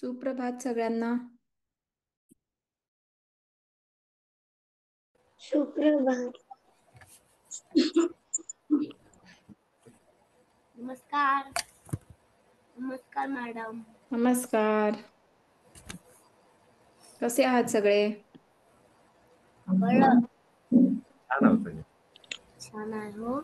सुप्रभात सगळ्यांना. सुप्रभात. नमस्कार. नमस्कार मॅडम. नमस्कार. कसे आहात सगळे? बरं. छान आहोत. छान आहे हो.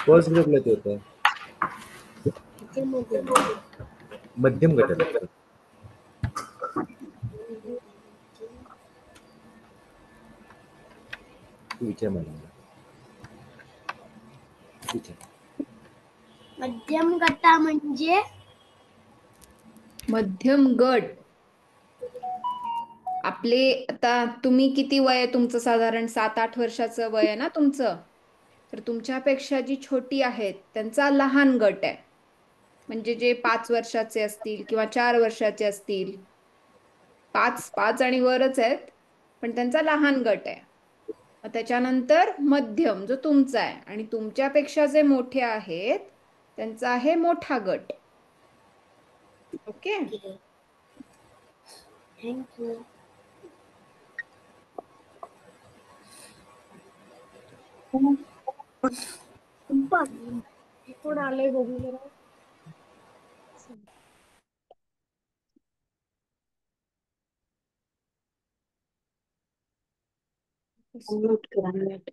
फर्स्ट ग्रुपला ते होतं मध्यम गटाला. विचार मला. मध्यम गटा म्हणजे मध्यम गट. आपले आता तुम्ही किती वय आहे तुमचं? साधारण 7-8 वर्षाचं वय आहे ना तुमचं? तर तुमच्यापेक्षा जी छोटी आहेत त्यांचा लहान गट आहे. म्हणजे जे 5 वर्षाचे असतील किंवा 4 वर्षाचे असतील. 5 आणि वरच आहेत, पण त्यांचा लहान गट आहे. त्याच्यानंतर मध्यम जो तुमचा आहे, आणि तुमच्यापेक्षा जे मोठे आहेत त्यांचा आहे मोठा गट. ओके. थँक्यू. कोण आलंय बघू जरा. म्यूट करा. म्यूट.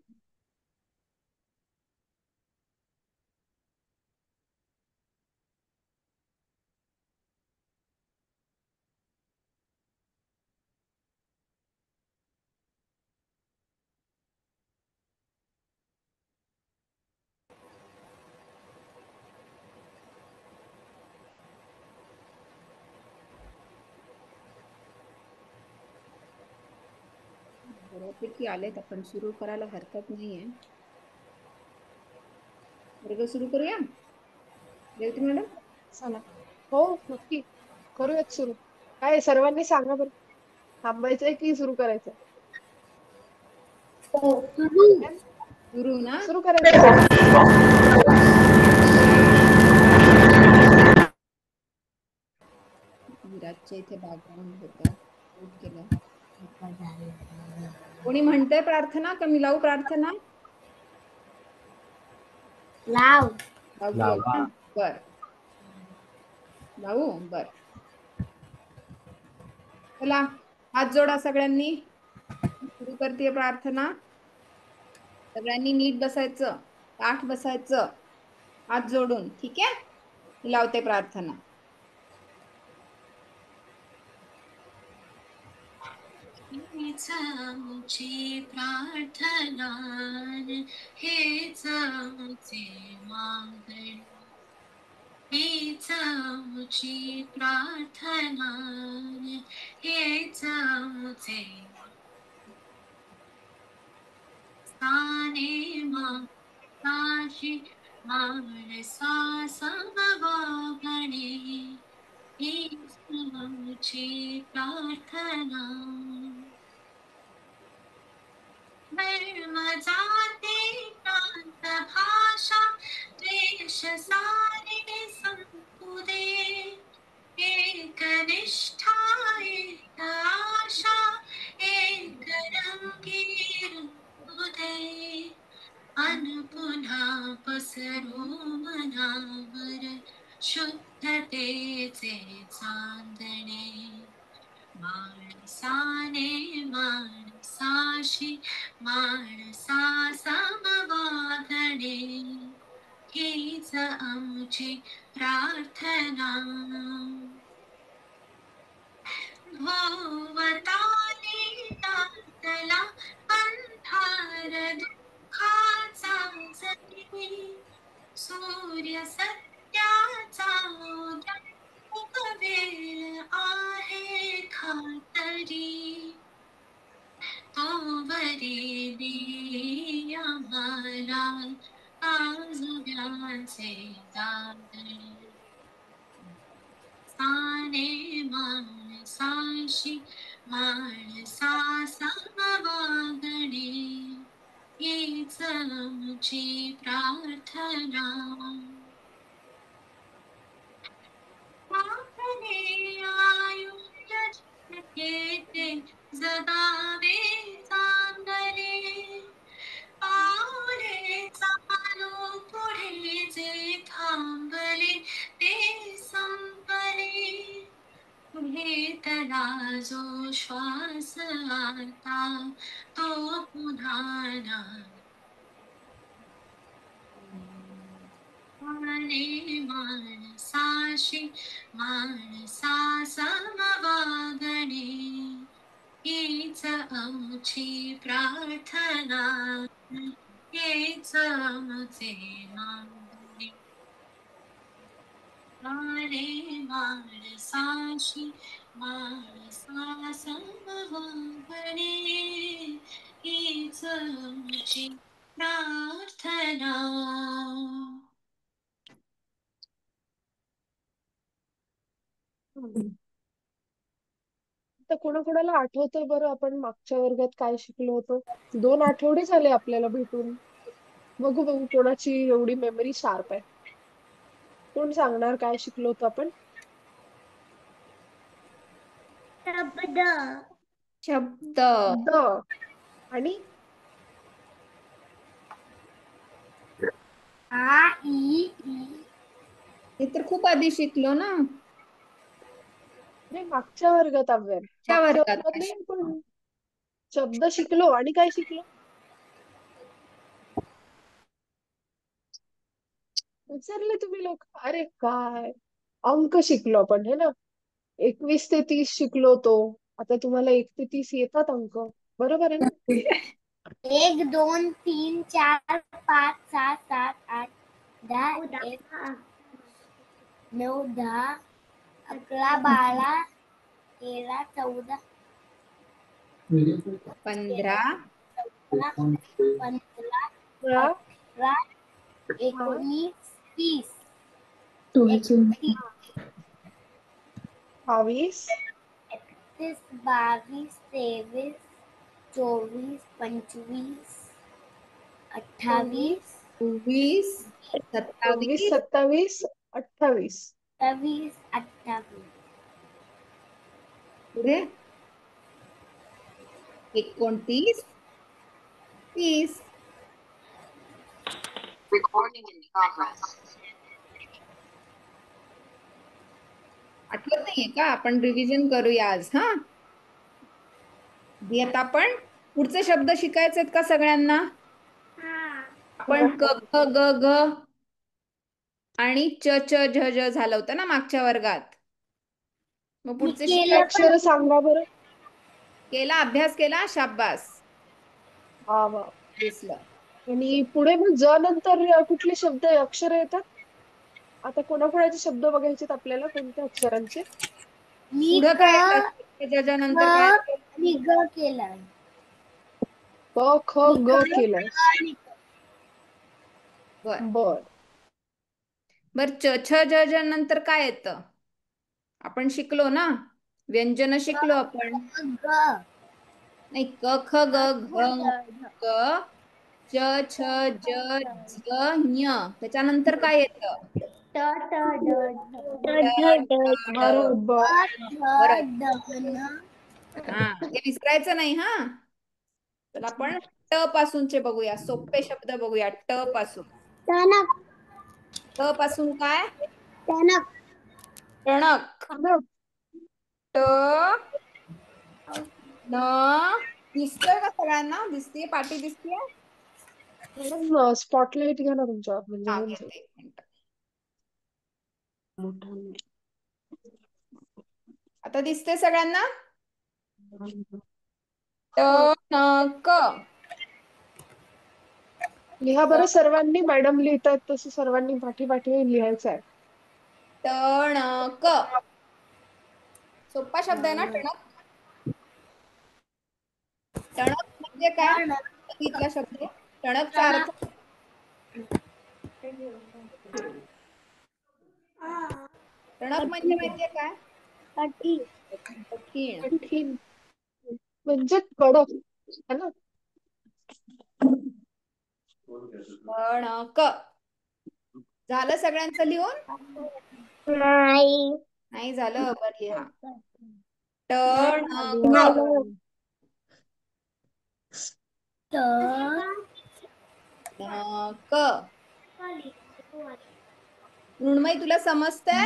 बऱ्यापैकी आलेत, आपण सुरू करायला हरकत नाहीये. वर्ग सुरू करूया रेवती मॅडम? चला. हो नक्की करूयात सुरू. काय सर्वांनी सांगा बरं, थांबायचंय की सुरू करायचंय? सुरू ना? सुरू करायचं. विराजच्या इथे बॅकग्राऊंड होतं, म्यूट केलं. कोणी म्हणतंय प्रार्थना? का मी लावू प्रार्थना? लाव. लावा. बर लावू. बर, चला हात जोडा सगळ्यांनी. सुरू करते प्रार्थना. सगळ्यांनी नीट बसायचं, ताठ बसायचं, हात जोडून. ठीक आहे, मी लावते प्रार्थना. हेच आमची प्रार्थना, हेच आमचे मागणे, हेच आमची प्रार्थना, हेच आमचे स्थाने माशी माणसा समवागणे, हीच आमची प्रार्थना. धर्म जाती प्रांत भाषा देश सारे संपू दे, एक निष्ठा एक आशा एक रंगीर दे, अन पुन्हा पसरू मनावर शुद्धतेचे चांदणे. माणसाने माणसाशी माणसा समवागणे, हीच आमची प्रार्थना. भोवताली दाटला अंधार दुःखाचा जरी, सूर्य सत्याचा खातरी तो वरी आम्हाला आज व्याचे दादरी साने माणसाशी माणसा समवागणे हीच आमची प्रार्थना आपले आयुष्य येते जगावे चांगले पावले चालू पुढे जे थांबले ते संपले घेतला जो श्वास आता तो पुन्हा नाही माने माणसाशी माणसा समवागणे हीच आमची प्रार्थना हेच आमचे मागणे माने माणसाशी माणसा समवागणे हीच आमची प्रार्थना तर कोणाकोणाला आठवतंय बरं आपण मागच्या वर्गात काय शिकलो होतो? 2 आठवडे झाले आपल्याला भेटून. बघू बघू कोणाची एवढी मेमरी शार्प आहे. कोण सांगणार काय शिकलो होतो आपण? शब्द शब्द. द आणि आ ई ई हे तर खूप आधी शिकलो ना. नाही मागच्या वर्गात अव्वल. त्या मागच्या वर्गात वर्गात नाही पण शब्द शिकलो आणि काय शिकलो? विसरले तुम्ही लोक. अरे काय अंक शिकलो आपण हे ना. 21 ते 30 शिकलो होतो. आता तुम्हाला 1 ते 30 येतात अंक. बरोबर आहे ना? 1 2 3 4 5 6 7 8 10 11 9 10 11 12 13 14 15. 15 हा? 18 19 30 31 22 31 22 23 24 25 28 26, 26 27, 27 28 27 28 पुढे 29, 30. आठवत नाहीये का? आपण रिव्हिजन करूया आज. हा, आता आपण पुढचे शब्द शिकायचे आहेत का सगळ्यांना? आपण क ख ग घ आणि च च झ झ झालं होतं ना मागच्या वर्गात. मग पुढचे ते अक्षर सांगा बरं. केला, अभ्यास केला, शाब्बास. हा वा. दिसलं. आणि पुढे मग ज नंतर कुठले शब्द अक्षर येतात? आता कोणाकोणाचे शब्द बघायचे आपल्याला कोणत्या अक्षरांचे? मी पुढं क काय येतं? ज ज नंतर काय येतं? आणि ग केलाय. क ख ग केलाय. बर बर. बर च छ ज झ नंतर काय येतं? आपण शिकलो ना, व्यंजन शिकलो आपण. ग नाही, क ख ग घ ग च छ ज झ ञ त्याच्यानंतर काय येतं? ट ट ड ड, ढ, ढ. बर. बरोबर. न हा, हे विसरायचं नाही. हा, तर आपण ट पासूनचे बघूया, सोपे शब्द बघूया. ट पासून. टणक ट पासून काय? टणक टणक. ट न दिसतोय का सगळ्यांना? दिसतीये पाटी? दिसतीये? मॅडम स्पॉटलाइट घ्या ना तुमच्यावर म्हणजे हा, होऊन जाईल. घेते, एक मिनिट. आता दिसते सगळ्यांना? हो. टणक. लिहा बरं सर्वांनी. मॅडम लिहितायत तसं सर्वांनी पाठी पाठी लिहायचं आहे. टणक. सोपा शब्द आहे ना टणक? टणक म्हणजे काय? बघितला शब्द टणकचा अर्थ टणक म्हणजे माहितीये काय? कठीण. कठीण म्हणजे कडक है ना. टणक झालं सगळ्यांचं लिहून? नाही. नाही झालं, बरं लिहा. टणक झालं. टणक. मृण्मयी तुला समजतंय?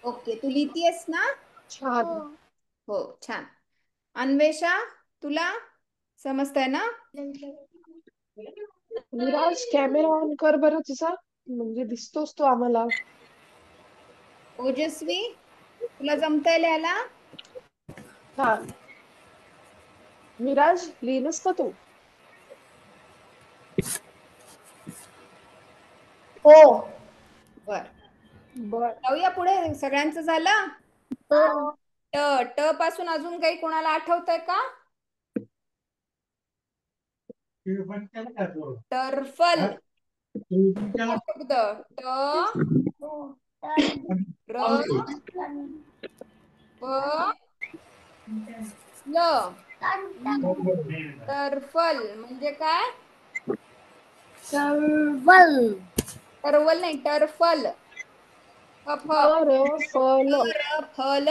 ओके, तू लिहितीयस ना? छान. हो, छान. अन्वेषा तुला समजतंय ना? विराज कॅमेरा ऑन कर बरं तुझा, म्हणजे दिसतोस तो आम्हाला. ओजस्वी तुला जमतंय लिहायला? छान. विराज लिहिलंस का तू? हो. बर, बर. जाऊया पुढे. सगळ्यांचं झालं? ट ट पासून अजून काही कोणाला आठवतंय का? टर्फल हा शब्द ट र फ ल टर्फल म्हणजे काय? टर्वल नाही, टर्फल. फ फल. टरफल.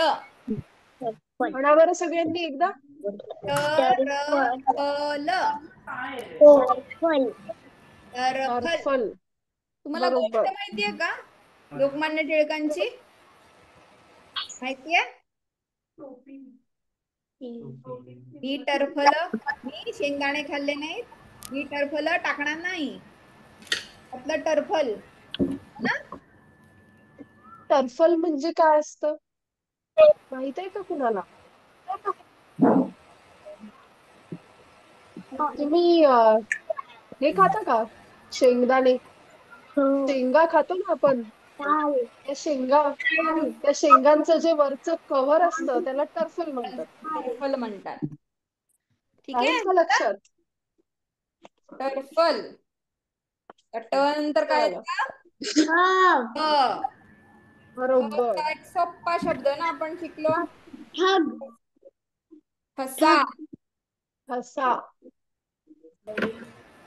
म्हणा बरं सगळ्यांनी एकदा. टरफल. टरफल. टर्फल. तुम्हाला गोष्ट बरोबर. माहितीये का लोकमान्य टिळकांची? माहितीये? ही टरफल मी शेंगदाणे खाल्ले नाहीत, ही टरफल टाकणार नाही. आपलं टरफल ना. टर्फल म्हणजे काय असतं माहित आहे का कुणाला? तुम्ही हे खाता का शेंगदाणे? शेंगा खातो ना आपण, त्या शेंगांचं जे वरचं कव्हर असतं त्याला टर्फल म्हणतात. टरफल म्हणतात. ठीक आहे आहे, का लक्षात? टरफल. ट नंतर काय कळलं. येतं? बरोबर. एक सोप्पा शब्द ना आपण शिकलो. ठसा. ठसा. ठसा.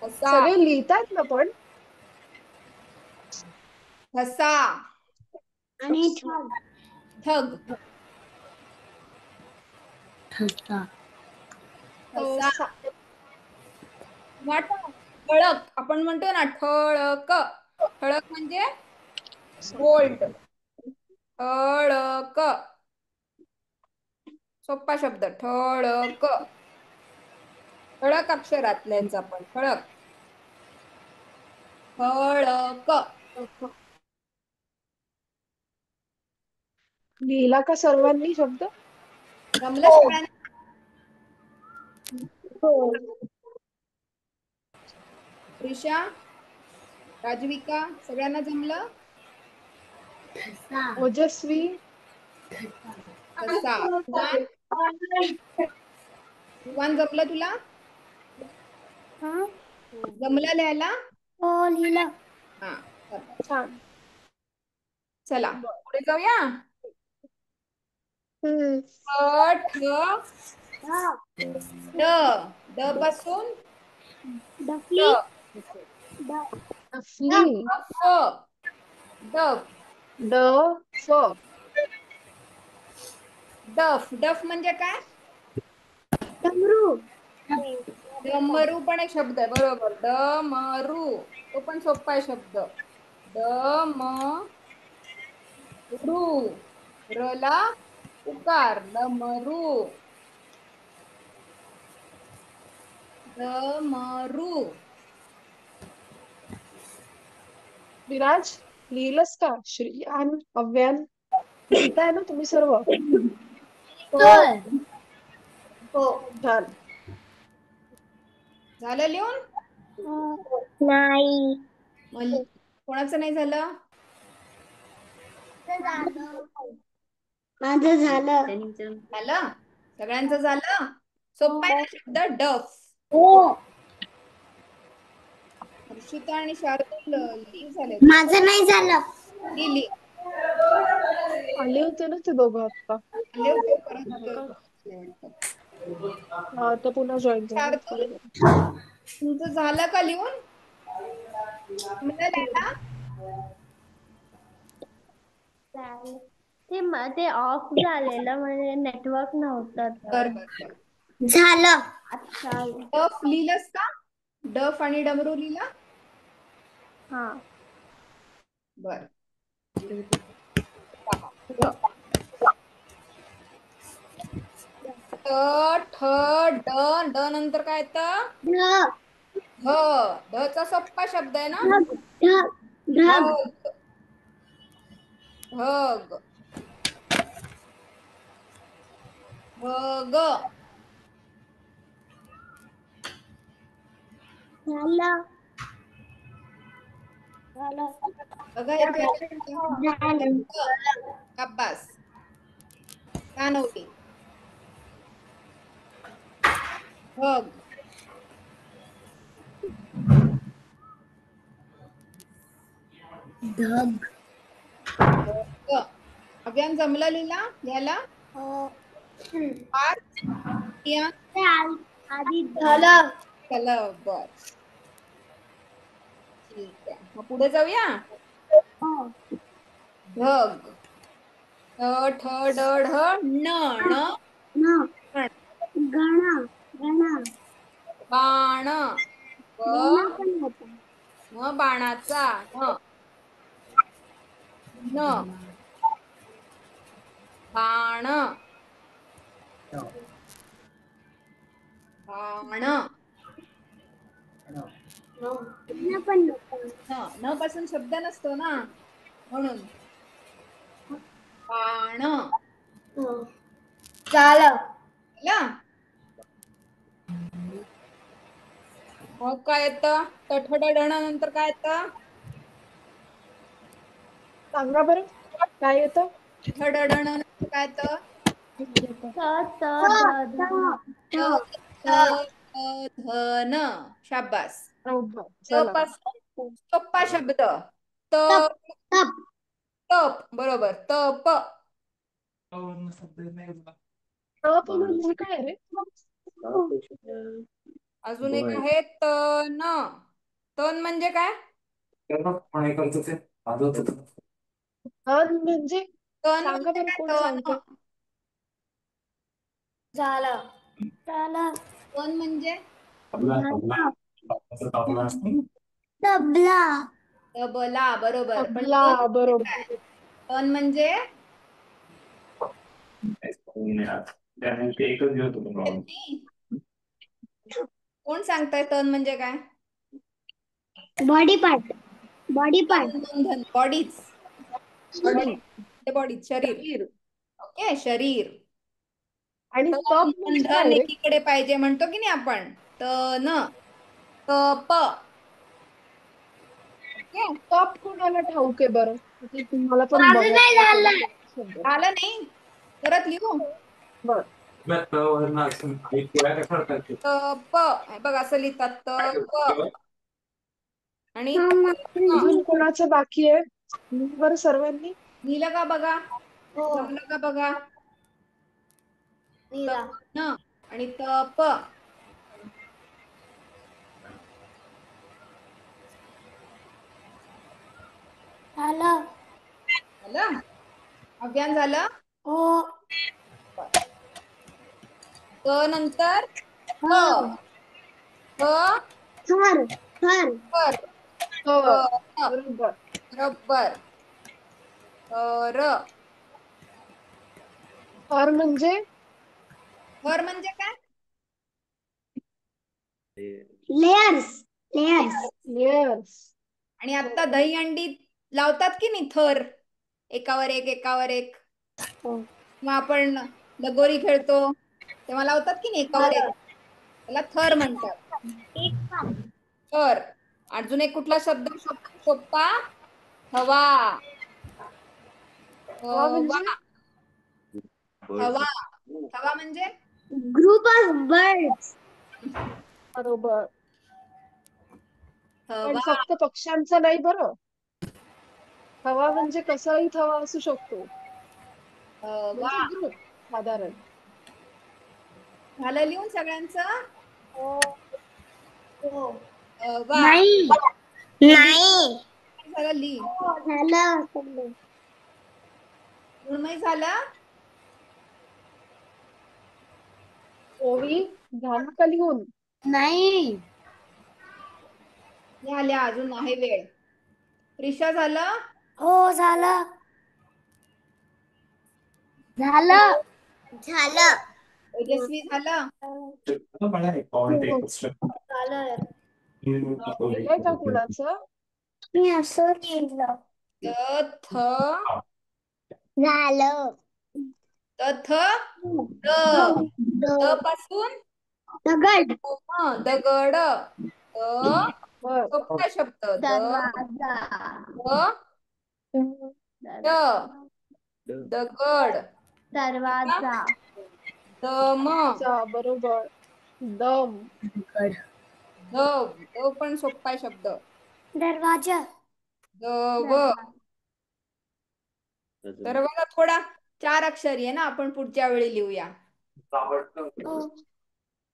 सगळे लिहितायत ना पण? ठसा. आणि ठग. ठसा. ठसा. ठळक. आपण म्हणतो ना ठळक. ठळक म्हणजे बोल्ड. ठळक. सोप्पा शब्द ठळक. ठळक अक्षरात लिहायचं आपण. ठळक. ठळक. लिहिला का सर्वांनी शब्द? जमलं सगळ्यांना? रिषा, राजविका सगळ्यांना जमलं? ओजस्वी. ठसा. विवान जमलं तुला? जमलं लिहायला? हा, छान. चला पुढे जाऊया. ड ड पासून ड. डफली. फ डफ. फ. डफ. डफ म्हणजे काय? डमरू पण एक शब्द आहे, बरोबर. डमरू तो पण सोपा आहे शब्द. डमरू. रला उकार. डमरू. डमरू. विराज लिहिलंस का? श्रीयान, अव्यान लिहिताय ना तुम्ही सर्व? हो. छान. झालं लिहून? नाही. कोणाचं नाही झालं? माझं झालं. झालं सगळ्यांचं झालं. सोपा आहे ना शब्द डफ. हो. हर्षिता आणि शार्दूल लीव झाले. माझं नाही झालं. लिली आले होते ना ते दोघं आता. आले होते परत झालं का? बसले वाटतं. हा आता पुन्हा जॉईन झाले. शार्दूल तुमचं झालं का लिहून? मला लिहायला? ते ऑफ झालेलं म्हणजे नेटवर्क नव्हतं. बरं बरं बरं. झालं. अच्छा. डफ लिहिलंस का? डफ आणि डमरू लिहिला? हा. बर ठ ड ड नंतर काय येतं? ध धचा सोप्पा शब्द आहे ना. ढग ढग ढग झालं. बघा येते अब्बास कानवली ढग ढग. ढग. अभियान जमलं लिहायला? पाच आधी झालं. चला बर ठीक आहे मग पुढे जाऊया. ढग ठ ड ढ न गणा गणा बाण गणा पण होता. न बाणाचा न बाण बाण गणा पण होता. न पासून शब्द नसतो ना म्हणून बाण झालं. मग काय येतं? टठडण नंतर काय येतं? सांगा बरं काय येतं? टठडण नंतर काय येतं? धन शाबास. त चला. पासून सोप्पा शब्द तप तप तप तप बरोबर तप. म्हणजे काय रे? अजून एक आहे तन. तन म्हणजे काय? म्हणजे तन सांगा म्हणजे बरं काय कोण तन? सांगते? झालं. तन म्हणजे तबला. तबला बरोबर. पण तबला तन म्हणजे बरोबर. काय? तन म्हणजे कोण सांगताय तन म्हणजे काय? Body part. Body part. तन धन बॉडीज बॉडीज शरीर. ओके शरीर. आणि तन तप धन म्हणजे धन काय रे? एकीकडे पाहिजे म्हणतो की नाही आपण. तन तप ओके. तप कोणाला ठाऊक आहे बरं? म्हणजे तुम्हाला पण माझं नाही बघायचं झालं. आलं नाही परत लिहू. बरं. तप हे बघ असं लिहितात तप आणि अजून कोणाचं बाकी आहे? बरं सर्वांनी लिहिलं का बघा. जमलं का बघा. न आणि तप झालं. झालं. अभियान झालं. हो. त नंतर क क थर थर कर बरोबर. बरोबर र थर म्हणजे थर म्हणजे काय? Layers layers. लेयर्स. आणि आता दही अंडी लावतात की नाही थर एकावर एक एकावर एक. मग आपण लगोरी खेळतो तेव्हा लावतात की नाही एकावर एक त्याला थर म्हणतात. थर. अजून एक कुठला शब्द सोप्पा हवा हवा हवा म्हणजे हवा. हवा म्हणजे ग्रुप ऑफ बर्ड्स. बरोबर. पण हवा. फक्त पक्ष्यांचं नाही बरं. हवा म्हणजे कसाही हवा असू शकतो. हवा. म्हणजे ग्रुप साधारण. झालं लिहून सगळ्यांचं? हवा. नाही. नाही. झालं लिही. झालं. मृण्मयी झालं? ओवी झालं का लिहून? नाही. झाल्या, अजून आहे वेळ. प्रिशा झालं? हो झालं. झालं. झालं. तेजस्वी झालं? केलंय का कुणाचं? मी असं केलं. थ झालं. थ द द पासून दगड. दगड. द बर. सोपा शब्द. दरवाजा. द दगड. दरवाजा. दम. बरोबर. दम. द पण सोपा शब्द. दरवाजा. दव. दरवाजा थोडा 4 अक्षरी आहे ना, आपण पुढच्या वेळी लिहूया.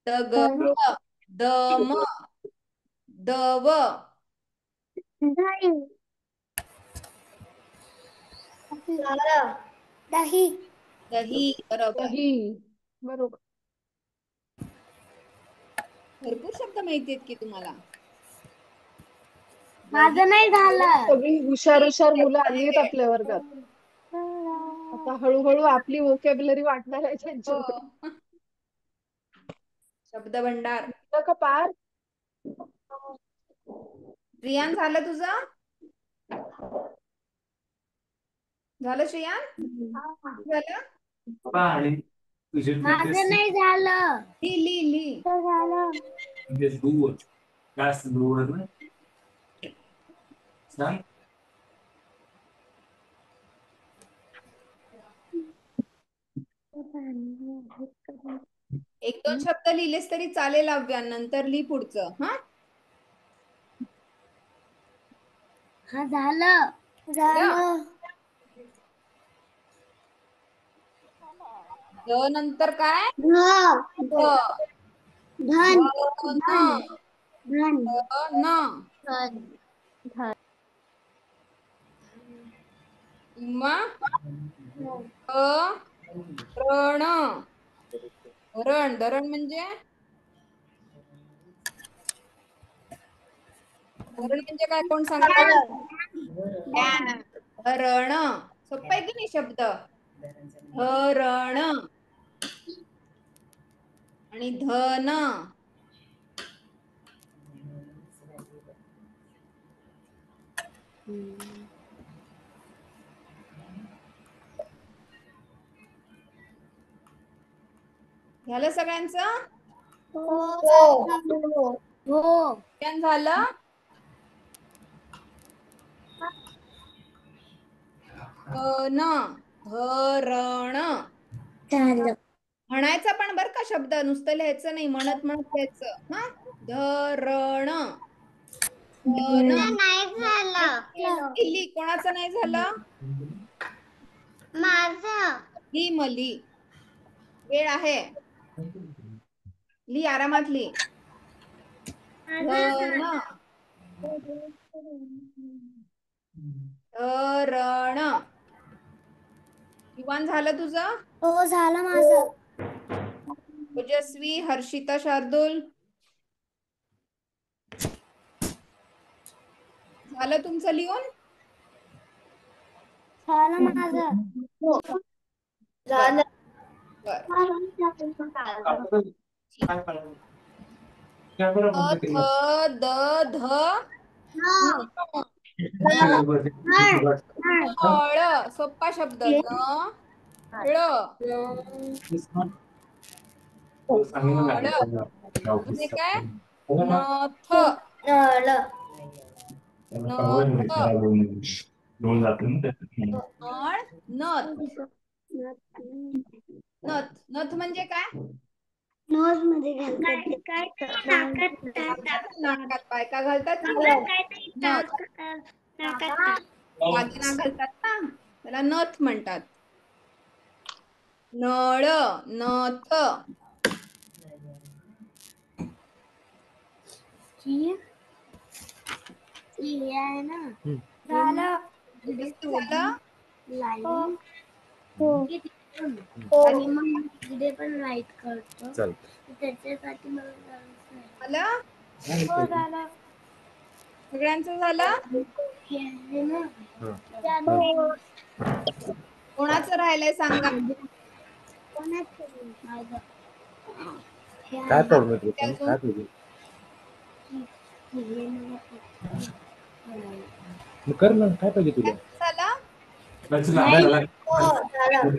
दगड. दम. दव. दही. दही. बरोबर. दही. बरोबर. भरपूर शब्द माहिती आहेत की तुम्हाला. माझं नाही झालं. सगळी हुशार मुलं आली आहेत आपल्या वर्गात. आता हळूहळू आपली व्होकॅब्युलरी वाढणार आहे त्यांच्याकडे. हो. शब्द भंडार. झालं का पार? श्रियान झालं तुझं? झालं श्रियान? झालं? माझं नाही झालं. ली. झालं. एक दोन शब्द लिहिलेस तरी चालेल अव्या, नंतर लिही पुढचं. हा हा झालं. झालं. द नंतर काय? धन. ध. धन. न. धन. न. धन. किंवा रण. धरण म्हणजे काय, कोण सांगेल? धरण. सोपं आहे की नाही शब्द? धरण आणि धन. झालं सगळ्यांचं? हो. झालं? धन. धरण. झालं. म्हणायचा पण बर का शब्द, नुसतं लिहायचं नाही, म्हणत लिहायचं. हा धरण. धन. नाही झालं. लिही. कोणाचं नाही झालं? माझं. ली मली. वेळ आहे. ली, आरामात ली. धन. धरण. युवान झालं तुझं? हो झालं माझं. ओजस्वी, हर्षिता, शार्दूल झालं तुमचं लिहून? झालं माझं. झालं. थ द ध ळ. सोपा शब्द. न ळ. म्हणजे काय? नथ. नथ. नथ. नथ. नथ म्हणजे काय? नोज मध्ये घालतात. नाकात बायका घालतात की नथ. दागिना घालतात ना, त्याला नथ म्हणतात. नळ, नथ. आहे ना. हम्म. झालं. व्यवस्थित झालं? लाईन हो. आणि मग इकडे पण लाईट करतो. चालतं. त्याच्यासाठी मला जायचं आहे. झालं? हो झालं. सगळ्यांचं झालं? हे आहे ना. हा. हो. कोणाचं राहिलंय सांगा. कोणाचं? माझं. हे काय आहे. प्रॉब्लेम आहे तुला? अजून काय पाहिजे? हे मला फक्त मग कर ना, काय पाहिजे तुला? झालं? नाही. हो झालं.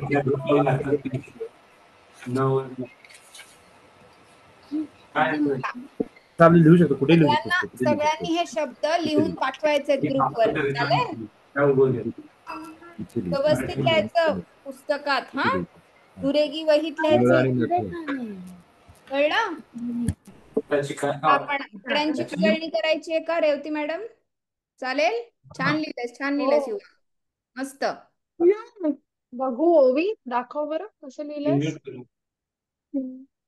चालेल, लिहू शकतो, कुठे लिहू सगळ्यांना शकतो, कुठे लिहू शकतो. सगळ्यांनी हे शब्द लिहून पाठवायचे ग्रुपवर. चालेल? इथे लिहू. व्यवस्थित लिहायचं पुस्तकात. हा, इथे लिहू. दुरेगी वहीत मुळ लिहायचं. आणि नथ. कळलं? आपण आकड्यांची उजळणी करायची आहे का रेवती मॅडम? चालेल? छान लिहिलंयस, छान हो लिहिलंयस युवा. मस्त. बघू ओवी, दाखव बरं कसं लिहिलंयस.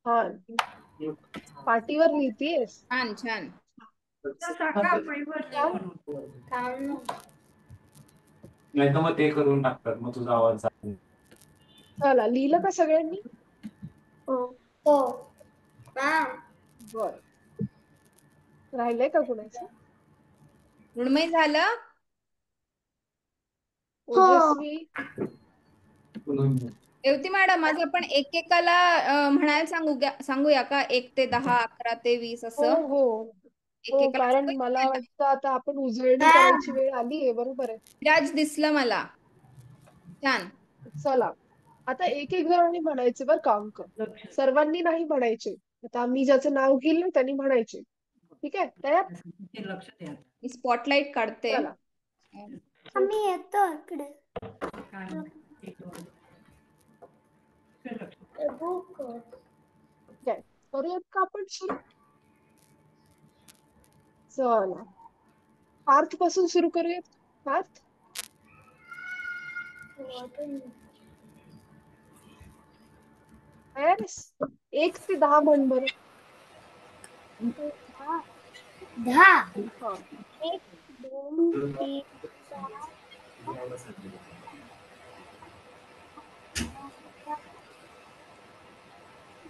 हा, पाटीवर लिहितीयस. छान छान. नाही तर मग ते करून टाकतात, मग तुझा आवाज जात नाही. चला, लिहिलं का सगळ्यांनी? हो. बर. राहिलंय का कुणाचं? मृण्मयी झालं? ओजस्वी. रेवती मॅडम, आज आपण एकेकाला म्हणायला सांगूया का? 1 ते 10, 11 ते 20 हो असं हो हो, एकेकाला कारण मला सांगूया. वाटतं आता आपण उजळणी करायची वेळ आली आहे. बरोबर आहे. विराज दिसलं मला. छान. चला, आता एक एक जणांनी म्हणायचे बरं का अंक. सर्वांनी नाही म्हणायचे. आता मी ज्याचं नाव घेईल ना त्यांनी म्हणायचे. ठीक आहे, तयार? मी स्पॉटलाइट काढते. चला. आम्ही येतो इकडे. बुक. काय करूयात का आपण सुरू? चला, पार्थ पासून सुरू करूयात. पार्थ, 1 ते 10 म्हण बरं. 10. हा, 1 2 3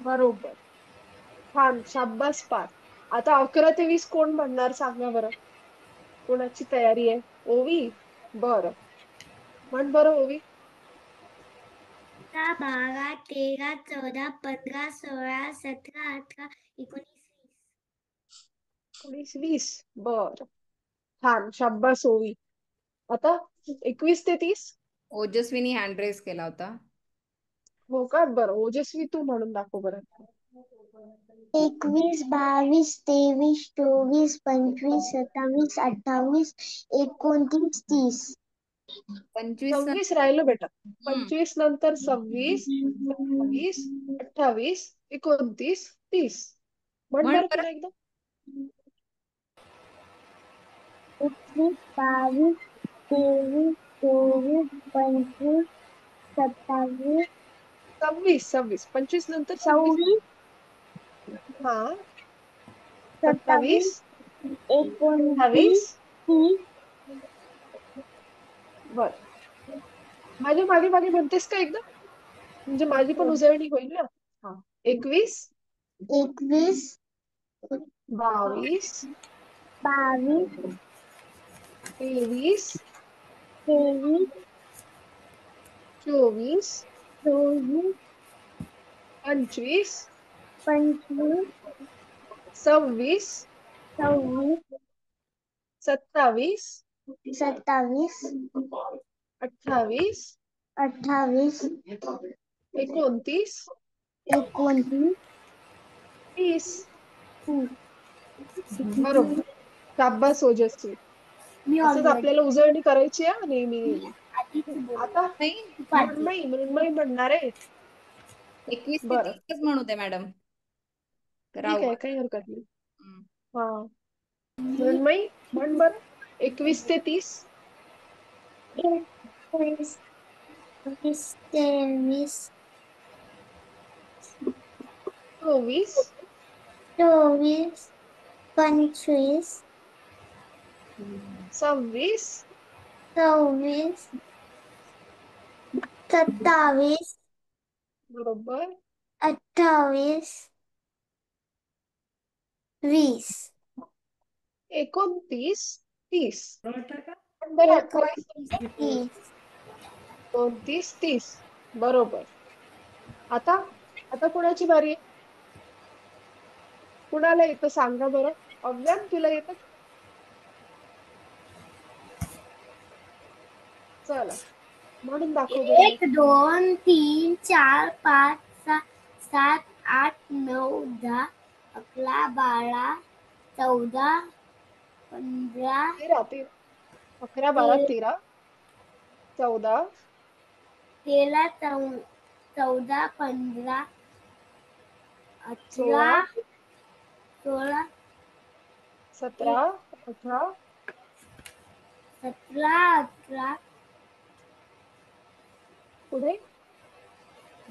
बरोबर. छान, शाब्बास पार्थ. आता 11 ते 20 कोण म्हणणार सांगा बरं. कोणाची तयारी आहे? ओवी. बरं, म्हण बरं ओवी. 12 13 14 15 16 17 18 19 19 20. बरं, छान, शाब्बास ओवी. आता 21 ते 30. ओजस्वीनी हँड रेस केला होता. हो का? बरं, ओजस्वी तू म्हणून दाखव बरं. 21 22 23 24 25 27 28 29 30. 25 26 राहिलं बेटा. हम्म. 25 नंतर 26 27 28 29 30. म्हण म्हण बरं बरं. पुन्हा एकदा. 21 22 23 24 25 27 26 25 नंतर 26. 24 हा, 27 28 29 28. 30. बर, माझ्या मागे मागे म्हणतेस का एकदा, म्हणजे माझी पण उजळणी होईल ना. हा, 21 21 22 22 23 23 24 24 25 25 26 26 27 27 28 28 29 29 30. 30. बरोबर, शाब्बास ओजस्वी. मी असंच आपल्याला उजळणी करायची आहे नेहमी नेहमी. आधीच बोलले. आता नाही. मृण्मयी म्हणणार आहे. 21 ते बरं 30च म्हणू दे मॅडम. तर ठीक आहे, अवघड. काही हरकत नाही. हम्म. हा, मृण्मयी म्हण बरं. 21 ते 30. 21, 23, 24, 24, 25, 26, 26, 27, बरोबर, 28, 20, 29, 30. पण बरं 28, 30, 29, 30. बरोबर. आता आता कुणाची बारी आहे? कुणाला येतं सांगा बरं. अव्यान तुला येतं? चला म्हणून दाखव बरं मग. 1, 2, 3, 4, 5, 6, 7, 8, 9, 10, 11, 12, 14, 15, 13, 11, 12, 13, 14, 13, 14, 15, 16, 18, 16, 17, 18, 17, 18, पुढे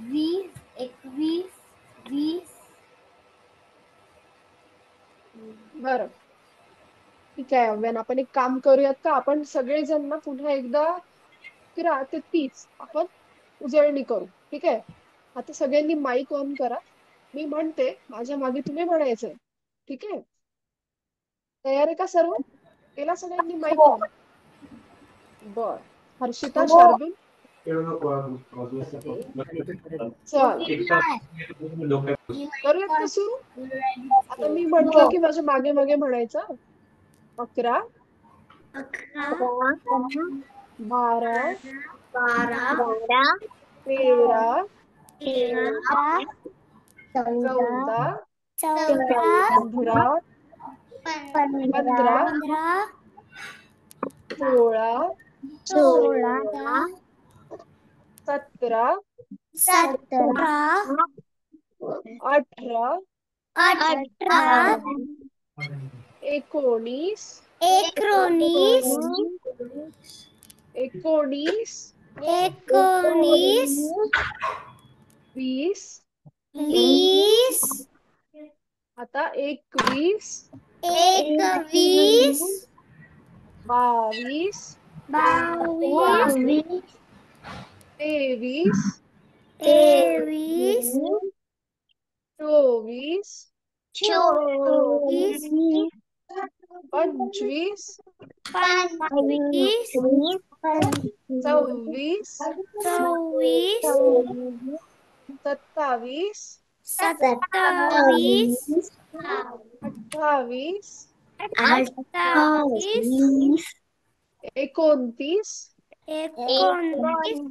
20, 21, 20. बरं. ठीक आहे अव्यान, आपण एक काम करूयात का? आपण सगळेजण ना पुन्हा एकदा 11 ते 30 आपण उजळणी करू. ठीक आहे. आता सगळ्यांनी माईक ऑन करा. मी म्हणते, माझ्या मागे तुम्ही म्हणायचंय. ठीक आहे. तयार आहे का सर्व? केला सगळ्यांनी माईक ऑन? बर. हर्षिता, शार्दूल, खेळू नको अजून. चला एक तास डोक्यात करूयात का सुरू? आता मी म्हंटल की माझ्या मागे मागे म्हणायचं. 11, 11, 12, 12, 13, 13, 14, 14, 15, 15, 15, 16, 16, 17, 17, 18, 18, 19, 19, 20, 19, 20, 20, आता 21, 21, 22, 22, 23, 23, 24, 24, 25, 25, 26, 26, 27, 27, 28, 28, 29, 29,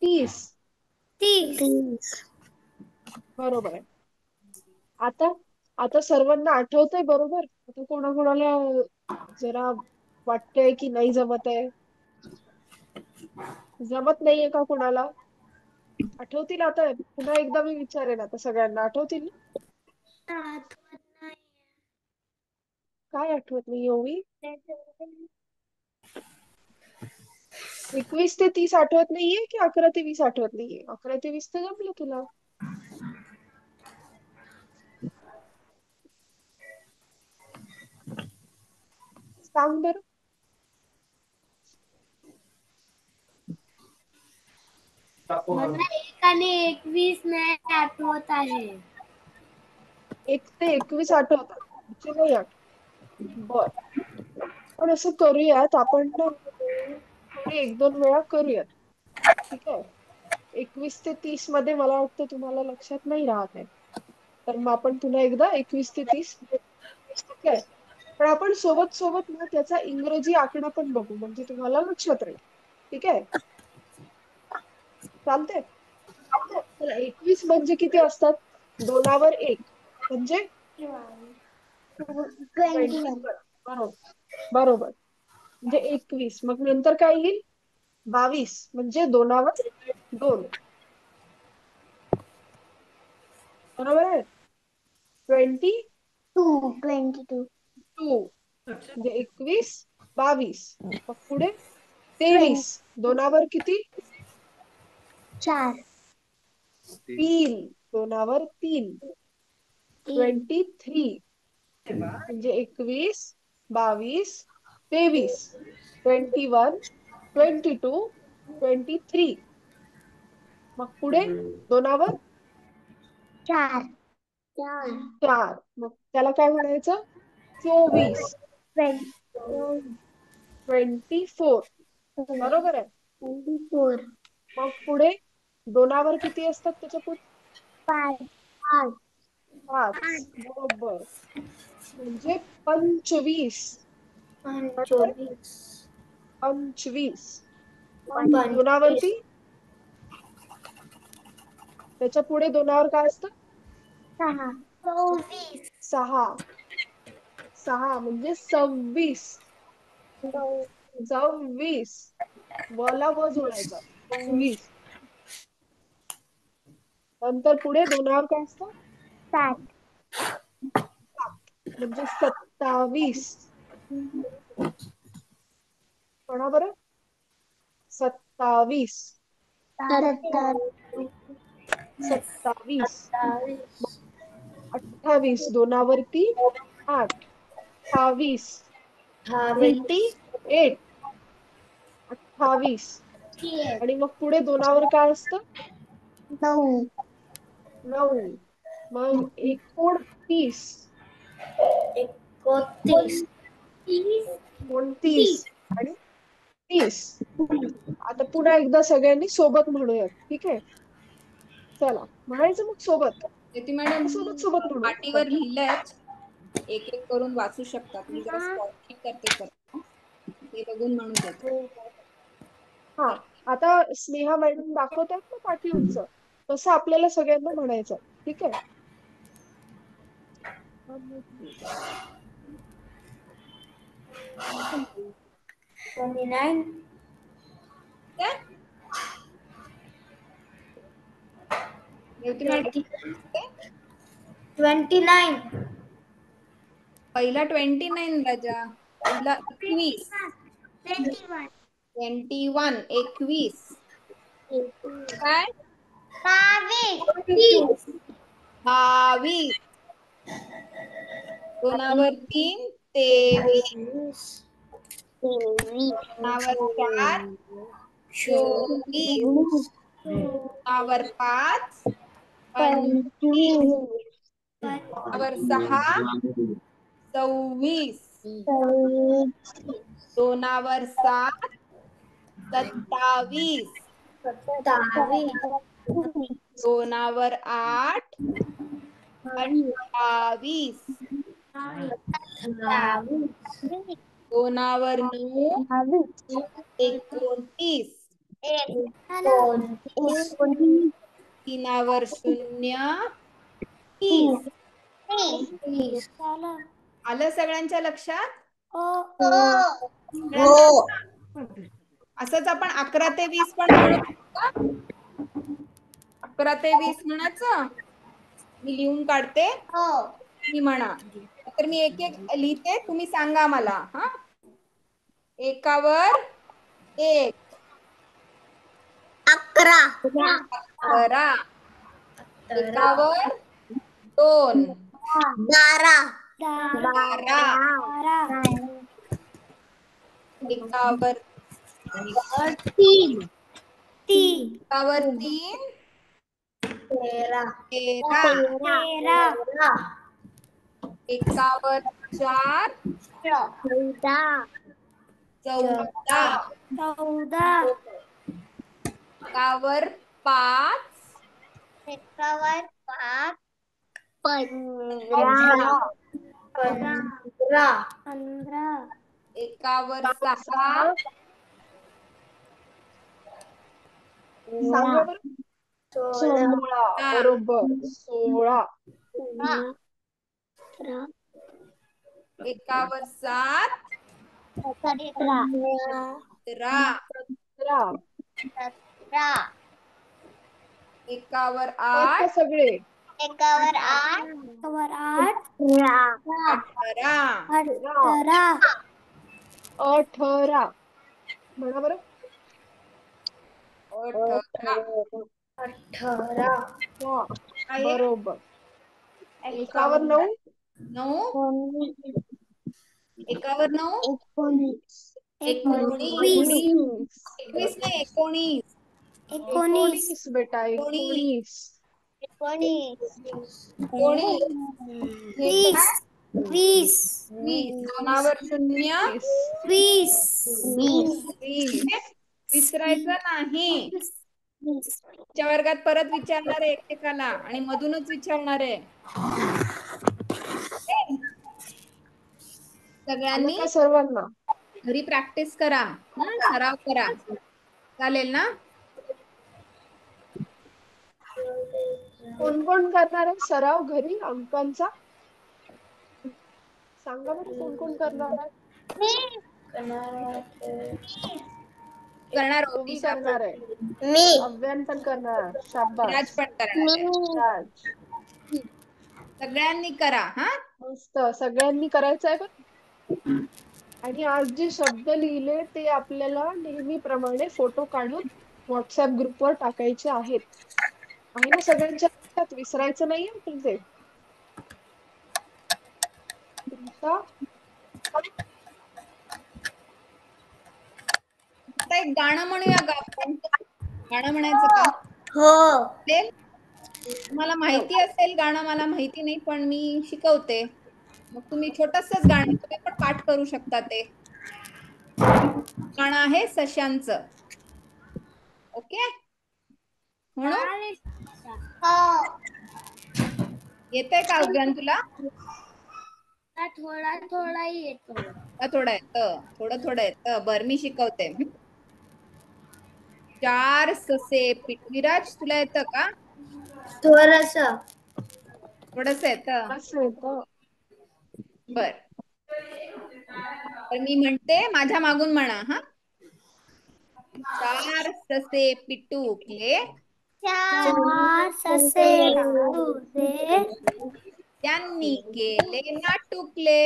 30. 30. बरोबर आहे. आता आता सर्वांना आठवतंय बरोबर? आता कोणाकोणाला जरा वाटतंय की नाही जमत आहे? जमत नाहीये का कोणाला? आठवतील आता? पुन्हा एकदा मी विचारेन आता सगळ्यांना. आठवतील ना? काय आठवत नाही ओवी? 21 ते 30 आठवत नाहीये की 11 ते 20 आठवत नाहीये? 11 ते 20 तर जमलं तुला. सांग बरं. मला 1 आणि 21 नाही आठवत आहे. 1 ते 21 आठवतात. पुढचे नाही आठवत. बर. पण असं करूयात आपण ना, थोडी 1-2 वेळा करूयात. ठीक आहे. 21 ते 30 मध्ये मला वाटतं तुम्हाला लक्षात नाही राहत आहे. तर मग आपण पुन्हा एकदा 21 ते 30. ठीक आहे. पण आपण सोबत सोबत ना त्याचा इंग्रजी आकडा पण बघू, म्हणजे तुम्हाला लक्षात राहील. ठीक आहे. चालतंय. चला 21 म्हणजे किती असतात? 2वर 1 म्हणजे 21. बरोबर. बरोबर. म्हणजे 21. मग नंतर काय येईल? 22 म्हणजे 2वर 2. बरोबर आहे. 22 म्हणजे 21, 22. मग पुढे 23. दोनावर किती? 4 3. दोनावर 3. 23 म्हणजे 21, 22, 23. 21, 22, 23. मग पुढे दोनावर 4 4. मग त्याला काय म्हणायचं? 24. 24. बरोबर आहे. 24 मग पुढे दोनावर किती असतात त्याच्या पुढे? 5 5. बरोबर. म्हणजे 25. बरोबर? 25 25. दोनावरती त्याच्या पुढे दोनावर काय असतं? 24 6. 6 म्हणजे 26. 26. वला व जोडायचा. 26. नंतर पुढे दोनावर काय असतं? 7 म्हणजे 27. म्हणा बरं. 27. 27. 28. दोनावरती 8. 28. 28. 28. आणि मग पुढे दोनावर काय असतं? 9 9. मग 29. 31 29 आणि 30. आता पुन्हा एकदा सगळ्यांनी सोबत म्हणूयात. ठीक आहे. चला म्हणायचं मग सोबत. ज्योती मॅडम, सोबत सोबत म्हणू आपण. पाटीवर लिहिलंय. एक एक करून वाचू शकतात. मी जरा स्पॉटिंग करते सर, ते बघून म्हणून देते. हा, आता स्नेहा मॅडम दाखवतात ना पाठीवरचं, तसं आपल्याला सगळ्यांना म्हणायचं. ठीक आहे. 29 काय? ज्योती मॅडम, 29 पहिला 29 राजा, पहिला 21. 21 21 21. काय? 22 22. दोनावर 3 23. दोनावर 4 24. दोनावर 5 25. दोनावर 6 26. दोनावर 7 27. दोनावर 8 28. दोनावर 9 29. तीनावर 0 30. आलं सगळ्यांच्या लक्षात? असंच आपण 11 ते 20 पण म्हणू शकतो. 11 ते 20 म्हणायचं. मी लिहून काढते, मी म्हणा. तर मी एक एक लिहिते, तुम्ही सांगा मला. हा, एकावर 1 11. एकावर 2 12. एकावर 3 13. एकावर 4 14. एकावर 5 15. एकावर 6 सांगा बरं. 16. बरोबर. 16. एकावर 7 17. 17. एकावर आहेत 8 का सगळे? एकावर 8 एकावर 8 18 18 18 म्हणा बरं. 18 हा, आहे बरोबर. एकावर 9 9 एकावर 9 19 19 21 नाही 19 19 बेटा 19 19 19 हे काय 20 20 दोनावर 0 20 20 विसरायचं नाही. च्या वर्गात परत विचारणार आहे एकमेकाला आणि मधूनच विचारणार आहे. आलं सगळ्यांनी का सर्वांना? घरी प्रॅक्टिस करा, सराव करा, चालेल ना? कोण कोण करणार आहे सराव घरी अंकांचा? सांगा बरं कोण कोण करणार आहे? करणार तुम्ही होती करणार आहे, मी अव्यान पण करणार. राज शाबास, पण करणार आहे. राज. सगळ्यांनी करा हा. मस्त, सगळ्यांनी करायचं आहे पण. आणि आज जे शब्द लिहिले ते आपल्याला नेहमीप्रमाणे फोटो काढून व्हॉट्सअप ग्रुपवर टाकायचे आहेत. आहे ना सगळ्यांच्या लक्षात? विसरायचं नाही आपण ते. तुमचा आता एक गाणं म्हणूया का आपण? गाणं म्हणायचं का? हो चालेल? तुम्हाला माहिती असेल गाणं, मला माहिती नाही पण मी शिकवते. मग तुम्ही छोटसच गाणं तुम्ही पण पाठ करू शकता. ते गाणं आहे सशांचं. ओके म्हणून येतंय का अव्यान तुला? थोडा थोडा येतो. थोडं येतं, थोडं येतं. बरं मी शिकवते. 4 ससे विराज तुला येतं का? थोडस थोडस येतं. असं येतं. बर तर मी म्हणते, माझ्या मागून म्हणा हा. 4 ससे पिटुकले, 4 ससे तुझे त्यांनी केले नाटुकले.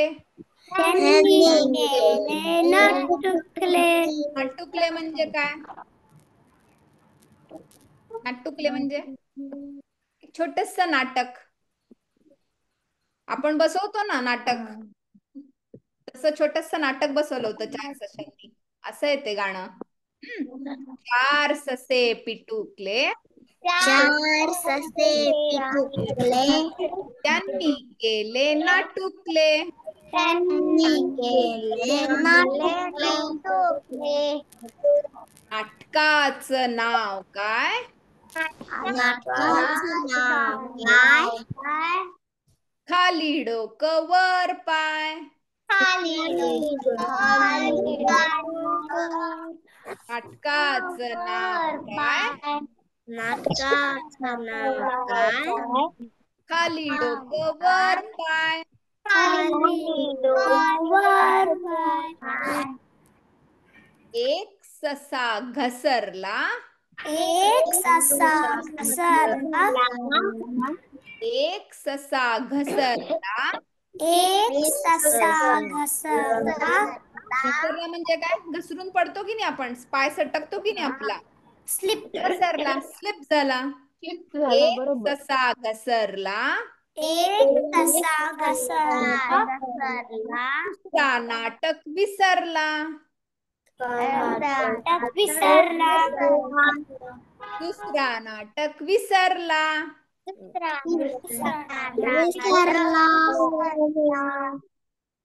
त्यांनी केले नाटुकले. नाटुकले म्हणजे काय? नाटुकले म्हणजे छोटस नाटक. आपण बसवतो ना नाटक, तसं छोटस नाटक बसवलं होतं 4 सशांनी. असं आहे ते गाणं. 4 ससे पिटुकले, 4 ससे पिटुकले, त्यांनी केले नाटुकले. त्यांनी केले नाटुकले. नाटकाचं नाव काय? नाटकाचं नाव काय? खाली डोकं वर पाय. नाटकाचं नाव काय? नाटकाचं नाव काय? खाली डोकं वर पाय. वर पाय. एक ससा घसरला, एक ससा घसरला, एक ससा घसरला. एक ससा घसरला. घसरला म्हणजे काय? घसरून पडतो की नाही आपण, पाय सटकतो की नाही आपला. स्लिप घसरला, स्लिप झाला. क्लिक झाला, एक बरोबर. ससा घसरला, एक ससा घसरला. दुसरा नाटक विसरला. नाटक विसरला. दुसरा नाटक विसरला.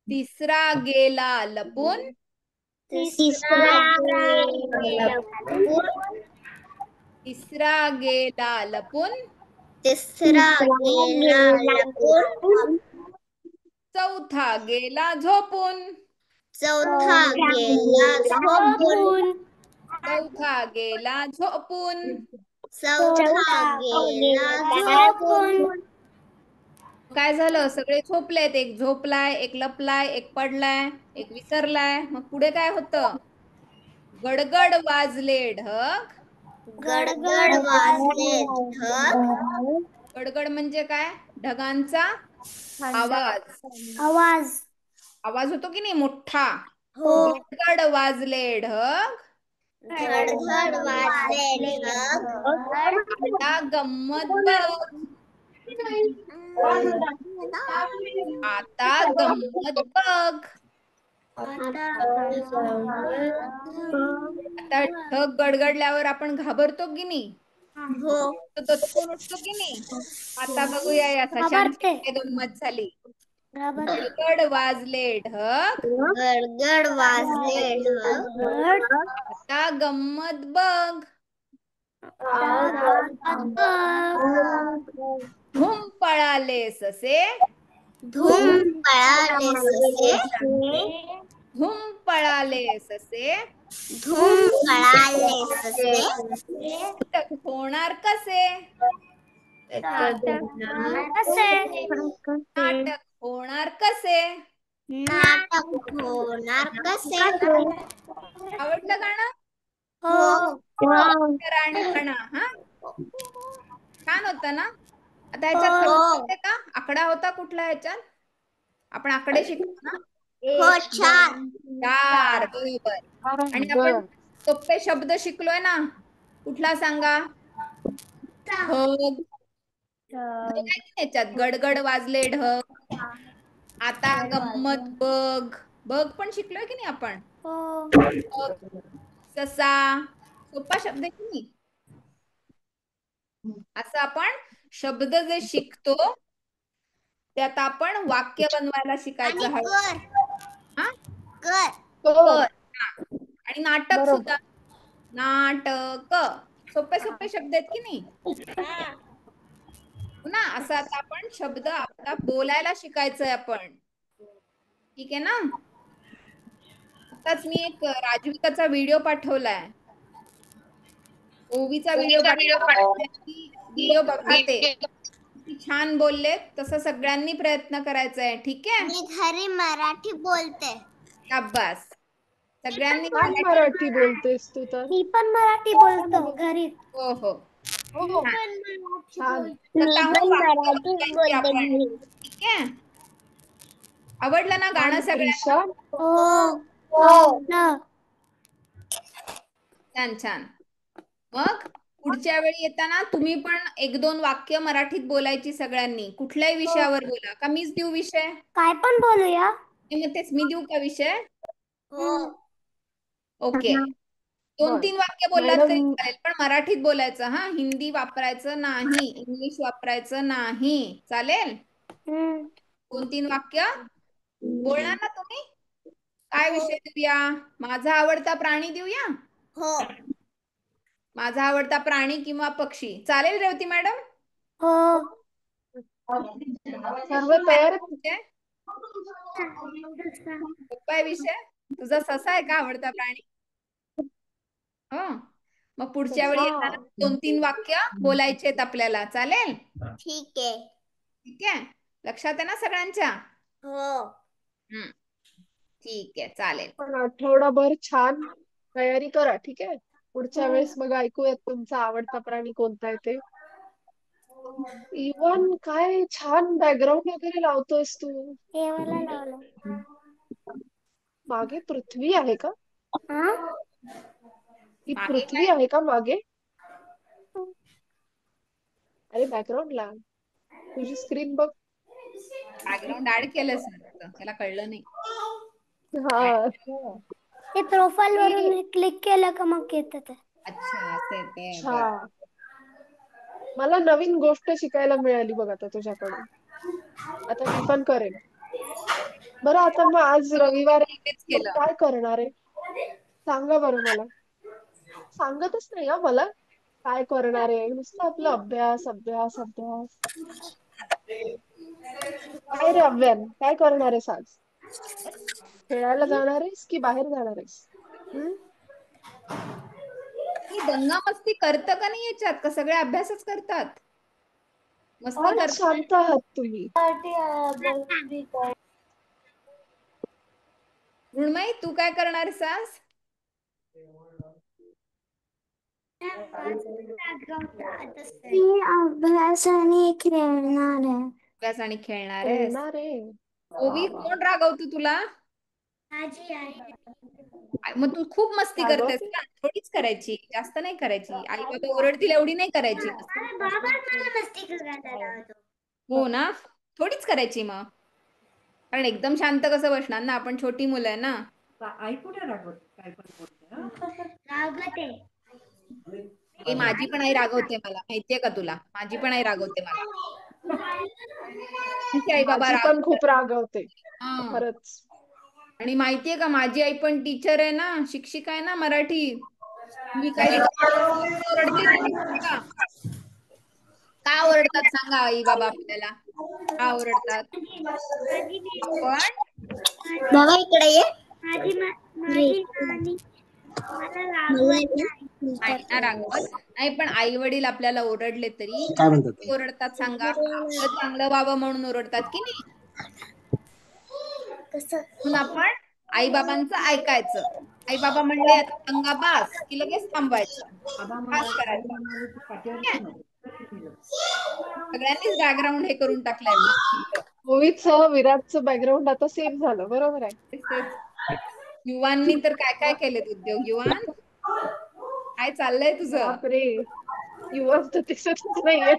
तिसरा गेला लपून, तिसरा गेला लपून. चौथा गेला झोपून. चौथा गेला झोपून. चौथा गेला झोपून. चौथा गेला झोपून. काय झालं? सगळे झोपलेत. एक झोपलाय, एक लपलाय, एक पडलाय, एक विसरलाय. मग पुढे काय होतं? गडगड वाजले ढग, गडगड वाजले ढग, गडगड म्हणजे काय? ढगांचा आवाज. आवाज. आवाज होतो की नाही मोठा? हो. गडगड वाजले ढग, गडगड वाजले ढग. आता गंमत बघ. आता गंमत बघ. आता ढग गडगडल्यावर आपण घाबरतो की नाही? हो. तो दचकून उठतो की नाही? आता बघूया या सशांची काय गंमत झाली. गडगड वाजले ढग, गडगड वाजले ढग. आता गंमत बघ. धूम पळाले ससे, धूम पळाले ससे. धूम पळाले ससे, धूम पळाले ससे. नाटक होणार कसे? कसे? नाटक होणार कसे? नाटक होणार कसे? आवडलं गाणं? हो. राणी म्हणा. हा, छान होतं ना? आता ह्याच्यात कळत होते का? आकडा होता कुठला ह्याच्यात? आपण आकडे शिकलो ना? हो, छान. 4 बरोबर. आणि आपण सोपे शब्द शिकलोय ना? कुठला सांगा? ढग. ढग आहे की ह्याच्यात? गडगड वाजले ढग, आता गंमत बघ. बघ पण शिकलोय की नाही आपण? बघ, ससा. सोपा शब्द आहे की नाही? असं आपण शब्द जे शिकतो त्यात आपण वाक्य बनवायला शिकायचं आणि हळू. कर. हा, कर. कर. हा. आणि नाटक बरोबर. सुद्धा. नाटक. सोपे सोपे शब्द आहेत की नाही? हो ना? असं आता आपण शब्द आता बोलायला शिकायचंय आपण. ठीक आहे ना? आताच मी एक राजविकाचा व्हिडिओ पाठवलाय. ओवीचा व्हिडिओ पाठवलाय. व्हिडिओ बघा ते. किती छान बोललेत. तसं सगळ्यांनी प्रयत्न करायचा आहे. ठीक आहे? मी घरी मराठी बोलते. शाबास. सगळ्यांनी छान मराठी बोलतेस तू तर. मी पण मराठी बोलतो घरी. हो हो. हो, छान. स्वतःहून वाक्य बनवायची आपण. ठीक आहे? आवडलं ना गाणं छान सगळ्यांना? प्रिशा. हो. छान छान. मग पुढच्या वेळी येताना तुम्ही पण 1-2 वाक्य मराठीत बोलायची सगळ्यांनी. कुठल्याही विषयावर बोला. का मीच देऊ विषय? काय पण बोलूया. मग तेच मी देऊ का विषय? हो. ओके. बर 2-3 वाक्य बोललात तरी मॅडम, चालेल, पण मराठीत बोलायचं. हा, हिंदी वापरायचं नाही, इंग्लिश वापरायचं नाही. चालेल? 2-3 वाक्य बोलणार ना तुम्ही? काय विषय देऊया? माझा आवडता प्राणी देऊया? हो. माझा आवडता प्राणी किंवा पक्षी. चालेल रेवती मॅडम? हो. सर्व तयार आहेत? विषय? सोपा आहे विषय? तुझा ससा आहे का आवडता प्राणी? हो. मग पुढच्या वेळी तसा. येताना 2-3 वाक्य बोलायचे आहेत आपल्याला. चालेल? ठीक आहे. ठीक आहे? लक्षात आहे ना सगळ्यांच्या? हो. हम्म. ठीक आहे, चालेल. पण आठवडाभर छान तयारी करा. ठीक आहे? पुढच्या वेळेस मग ऐकूयात तुमचा आवडता प्राणी कोणता आहे ते. इवन काय छान बॅकग्राऊंड वगैरे लावतोयस तू. हे मला लावलं. मागे पृथ्वी आहे का? ही मागे पृथ्वी काय? आहे का मागे? अरे बॅकग्राऊंड ला तुझी स्क्रीन बघ. बॅकग्राऊंड ऍड केलंस ना? त्याला कळलं नाही. हा. ते प्रोफाइल वरून क्लिक केलं का मग येतं ते. अच्छा, असं आहे ते. अच्छा. मला नवीन गोष्ट शिकायला मिळाली बघ आता तुझ्याकडून. आता मी पण करेन. बरं आता मग आज रविवार आहे, तेच मग केलं. काय करणार आहे? सांगा बरं मला. सांगतच नाही हा मला काय करणार आहे. नुसतं आपला अभ्यास अभ्यास अभ्यास. काय रे अव्यान, काय करणार आहेस आज? खेळायला जाणार आहेस की बाहेर जाणार आहेस? ही दंगा मस्ती करतं का नाही याच्यात? का सगळे अभ्यासच करतात? मस्ती फार करतात. शांत आहात तुम्ही. मृण्मयी, तू काय करणार आहेस आज? मी अभ्यास आणि खेळणार आहे. अभ्यास आणि खेळणार आहेस. खेळणार आहे. ओवी, कोण रागवतो तुला? माझी आई. मग तू खूप मस्ती करतेस रागवते? का? थोडीच करायची, जास्त नाही करायची. आई बाबा ओरडतील एवढी नाही करायची मस्ती. माझा बाबाच मला मस्ती करायला लावतो. हो ना, थोडीच करायची मग. कारण एकदम शांत कसं बसणार ना, आपण छोटी मुलं आहे ना. आई कुठे रागवत काय पण बोलते हं? रागवते. ए, माझी पण आई रागवते मला, माहितीये का तुला? माझी पण आई रागवते मला. तुमची आई बाबा माझी पण रागवतात. खूप रागवते हा. खरंच. आणि माहितीये का, माझी आई पण टीचर आहे ना, शिक्षिका आहे ना मराठी. मी काही ओरडते ना शिक्षिका. का ओरडतात सांगा आई बाबा आपल्याला? का ओरडतात? माझी पण बाबा इकडे ये. माझी नानी मला रागवत नाही ना रागवत. नाही, पण आई वडील आपल्याला ओरडले तरी काय म्हणतात कशासाठी ओरडतात सांगा? आपलं चांगलं व्हावं म्हणून ओरडतात की नाही? म्हणून आपण आई बाबांचं ऐकायचं. आई बाबा म्हणले आता दंगा बास की लगेच थांबवायचं, बाबा बास म्हणाले आई करायचं. म्हणाले की पाठीवर ठीक आहे? नको. सगळ्यांनीच बॅकग्राऊंड हे करून टाकलंय बघ. ओवीचं विराटचं बॅकग्राऊंड आता सेम झालं. बरोबर आहे. तेच तेच. युवांनी तर काय काय केलेत उद्योग. युवान, काय चाललंय तुझं? बापरे, युवा तर दिसतच नाहीये.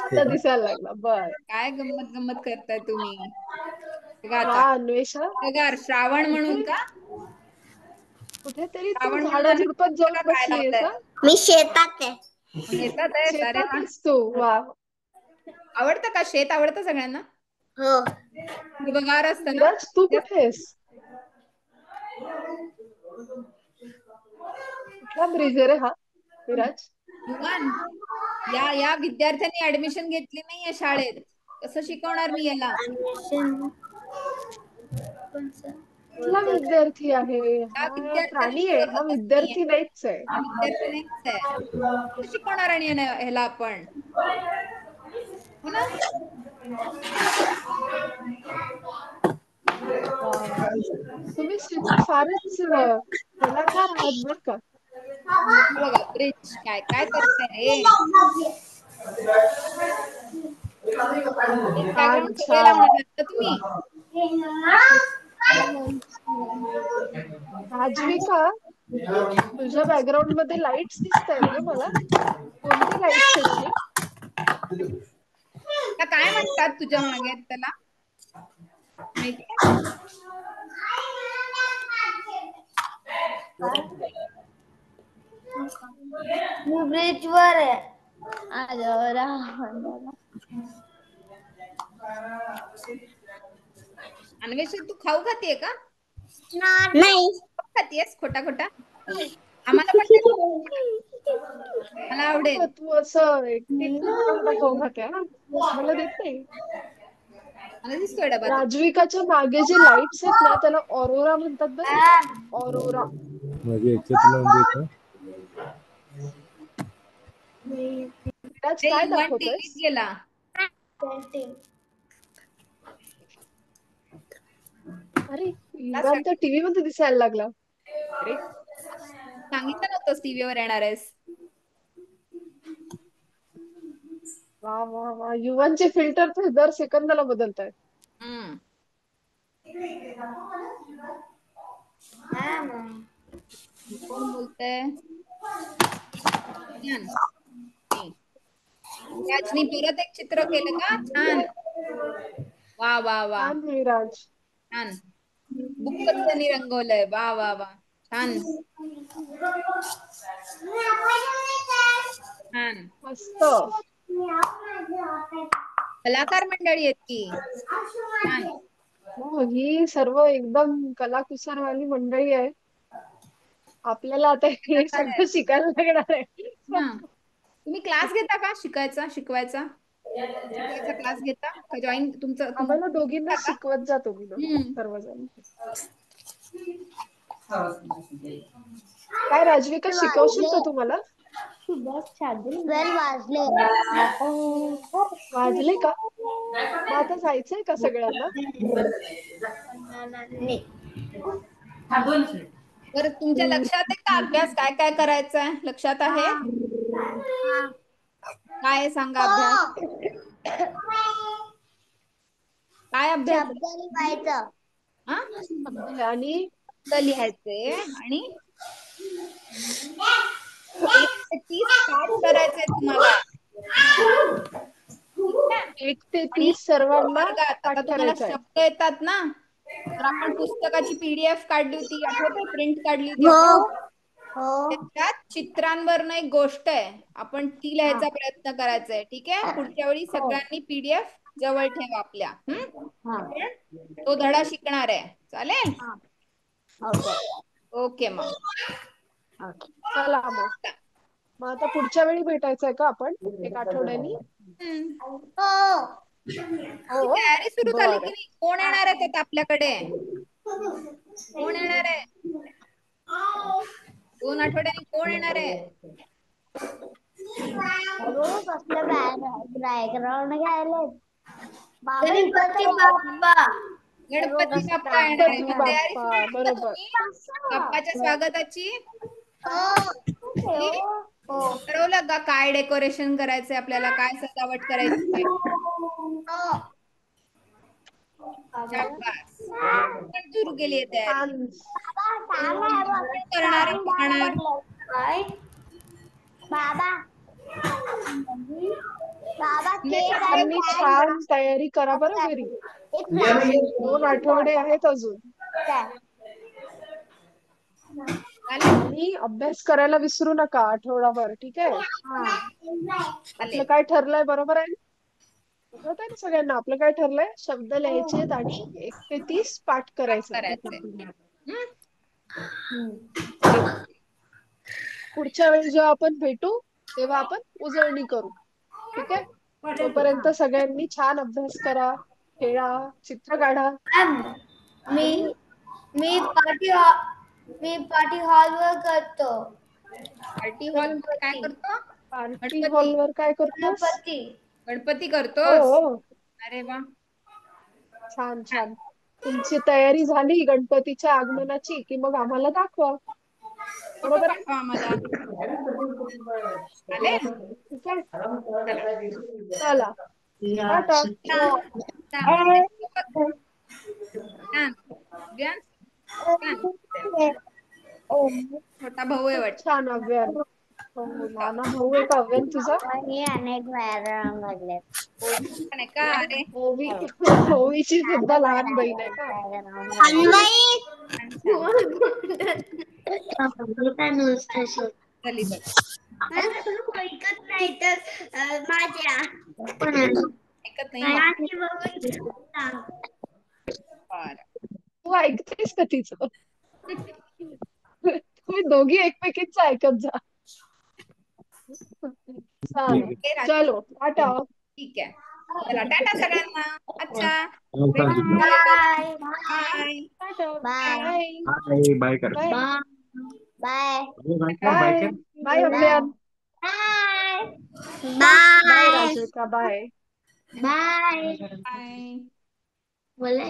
आता दिसायला लागला. बर. काय गंमत गंमत करताय तुम्ही? बघा वा आता अन्वेषा, बघा, श्रावण म्हणून कुठे का? कुठेतरी तू श्रावण म्हणून झाडा आम्ही झुडपात पुस्तकं जाऊन काय बसलीयस लावलंय? हा? मी शेतात आहे. शेतात आहे. अरे वा. शेतातच तू. वा. आवडतं का शेत? आवडतं सगळ्यांना? हो. हिरवंगार असतं ना? विराज, तू कुठे आहेस? कुठला ब्रिज आहे रे हा विराज? युवान, या विद्यार्थ्यांनी ऍडमिशन घेतली नाहीये शाळेत. कसं शिकवणार मी याला? कुठला विद्यार्थी आहे या हा? विद्यार्थ्याला प्राणी मी आहे हा, ओळखतच नाहीये. विद्यार्थी नाहीच आहे. हा विद्यार्थी नाहीच आहे. कसं शिकवणार आणि ह्याला आपण? हो ना? वा वा. तुम्ही फारच कलाकार आहात बर का. हे बघा, ब्रिज काय काय करताय रे? एक छान बॅकग्राऊंड सगळे छान. लावणार का तुम्ही? राजविका, तुझ्या बॅकग्राऊंड मध्ये लाईट्स दिसत आहेत ग मला. कोणते लाईट्स आहेत ते? त्या काय म्हणतात तुझ्या मागे आहेत त्याला? माहितीये? मी ब्रिज वर आहे. अन्वेषा, तू खाऊ खातीये का? नाही. खातीयेस खोटा खोटा? आम्हाला पण दे. मला आवडेल. तू असं एकटीच खोटा खोटा खाऊ खाते ना, मला देत नाही. मला दिसतोय डबा तो. राजविकाच्या मागे जे लाईट्स आहेत ना, त्याला ऑरोरा म्हणतात बरं का. ऑरोरा. माझे याच्यात लावून देतो. विराज, ते काय युवान टीव्हीत दाखवतोयस? गेला. अरे, युवान तर त्यासाठी. टीव्ही मध्ये दिसायला लागला. अरे, सांगितलं नव्हतंस टीव्हीवर येणार आहेस. वा वा वा. युवानचे फिल्टर तर दर सेकंदाला बदलत आहेत. हम्म. कोण बोलतंय? छान. नाही. राजनी परत एक चित्र केलं का? छान. वा वा वा. छान विराज. छान. बुकच त्यांनी रंगवलंय. वा वा वा. छान छान. मस्त. कलाकार मंडळी आहेत की. छान. हो, ही सर्व एकदम कलाकुसरवाली मंडळी आहे. आपल्याला आता हे कलाकार सगळं आहेत. शिकायला लागणार आहे. हा. तुम्ही क्लास घेता का शिकायचा शिकवायचा? शिकवायचा क्लास घेता का? जॉईन तुमचं आम्हाला दोघींना घेता का? शिकवत जातो मी हम्म. सर्वजण. काय राजविका, शिकवशील का तुम्हाला? वेल वाजले. वाजले का? मग आता जायचंय का सगळ्यांना? बरं तुमच्या लक्षात आहे का अभ्यास काय काय करायचा आहे? लक्षात आहे? काय आहे सांगा अभ्यास? काय अभ्यास आहे? शब्द लिहायचं. हा? शब्द आणि शब्द लिहायचे आणि 1 ते 30 पाठ करायचे तुम्हाला. ठीक आहे? 1 ते आणि 30 सर्वांना वर्गात आता पाठ तुम्हाला करायचा आहे. शब्द येतात ना, तर आपण पुस्तकाची PDF काढली होती, आठवते? प्रिंट काढली होती हो आपण. हो त्याच्यात चित्रांवरनं एक गोष्ट आहे, आपण ती लिहायचा प्रयत्न करायचा आहे. ठीक आहे? पुढच्या वेळी सगळ्यांनी PDF जवळ ठेवा आपल्या. आपण तो धडा शिकणार आहे. चालेल? ओके ओके मग. चला मग आता पुढच्या वेळी भेटायचंय का आपण 1 आठवड्यानी? हम्म. हो हो तयारी सुरू झाली की बरं. नाही? कोण येणार आहे आता आपल्याकडे? कोण येणार आहे? 2 आठवड्यांनी कोण येणार आहे? कसलं बॅकग्राऊंड घ्यायला गणपती बाप्पा गणपती बाप्पा येणार आहे. गणपती मग तयारी बाप्पा सुरू केली का बरोबर. तुम्ही बाप्पाच्या स्वागताची? हो ठरवलं का काय डेकोरेशन करायचंय आपल्याला, काय सजावट करायची आहे? शाबास. पण सुरू केली आहे तयारी. छान. कोण करणार आहे, पाहणार? बाबा बाबा केक सर्वांनी छान तयारी करा बरं घरी. 2 आठवडे आहेत अजून. आणि अभ्यास करायला विसरू नका आठवडाभर. ठीक आहे? आपलं काय ठरलंय बरोबर आहे? कळत आहे ना सगळ्यांना आपलं काय ठरलंय? शब्द लिहायचे आहेत आणि 1 ते 30 पाठ करायचं. करायचंय. पुढच्या वेळी जेव्हा आपण भेटू तेव्हा आपण उजळणी करू. ठीक आहे? तोपर्यंत सगळ्यांनी छान अभ्यास करा, खेळा, चित्र काढा. मी मी पार्टी हॉलवर करतो. पार्टी हॉल काय करतो? पार्टी गणपती. हॉलवर काय करतोस? गणपती हो करतोस? हो. अरे वा. छान छान. तुमची तयारी झाली गणपतीच्या आगमनाची की मग आम्हाला दाखवा. फोटो बरोबर आहे? पाठवा आम्हाला. चालेल? ठीक आहे? चला टाटा. छान. अभ्यास? छान. छोटा भाऊ आहे वाटतं. छान अव्यन. हो, लहान भाऊ आहे का अव्यन तुझा? अनेक व्यायाम लागले. छान आहे का? अरे ओवीची सुद्धा लहान बहीण आहे का? झाली बघ. ऐकत नाही तर माझ्या ऐकत नाही मग. बरं. तू ऐकतेस का तिचं? तुम्ही दोघी एकमेकींचं ऐकत जा. चालेल. ओके, राज. चलो टाटा. ठीक आहे. चला टाटा सगळ्यांना. अच्छा. हो, काळजी घे. Bye bye. Tata. Bye. Bye. Bye कर. बाय. बाय बाय कर, बाय बाय. कर. Bye Avyan. Bye bye bye Rajvika. Bye. Bye bye. बोला